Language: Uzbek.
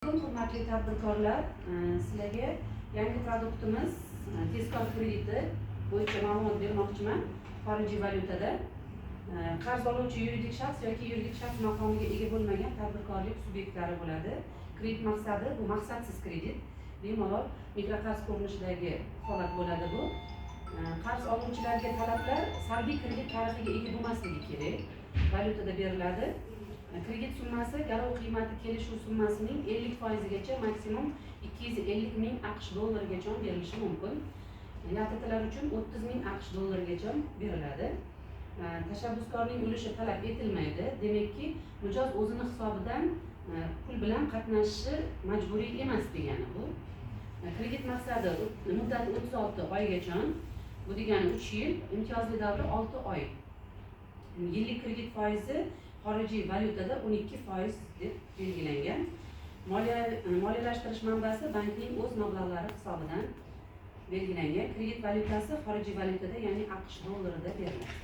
Hurmatli tadbirkorlar, sizlarga yangi produktimiz tezkor krediti bo'yicha ma'lumot bermoqchiman. Xorijiy valyutada qarz oluvchi yuridik shaxs yoki yuridik shaxs maqomiga ega bo'lmagan tadbirkorlik subyektlari bo'ladi. Kredit maqsadi bu maqsadsiz kredit. Bemalol mikroqarz ko'rinishidagi holat bo'ladi bu. Qarz oluvchilarga talablar salbiy kredit tarixiga ega bo'lmasligi kerak. Valyutada beriladi. Kredit summasi garov qiymati kelishuv summasining 50%gacha maksimum 250 ming AQSh dollarigacha berilishi mumkin. YTTlar uchun 30 ming AQSh dollarigacha beriladi. Tashabbuskorning ulushi talab etilmaydi. Demakki, mijoz o'zini hisobidan pul bilan qatnashishi majburiy emas degani bu. Kredit maqsadi muddati 36 oygacha, bu degani 3 yil, imtiyozli davri 6 oy. Yillik kredit foizi xorijiy valyutada 12% deb belgilangan. Moliyalashtirish manbasi bankning o'z mablag'lari hisobidan belgilangan. Kredit valyutasi xorijiy valyutada, ya'ni AQSh dollarida beriladi.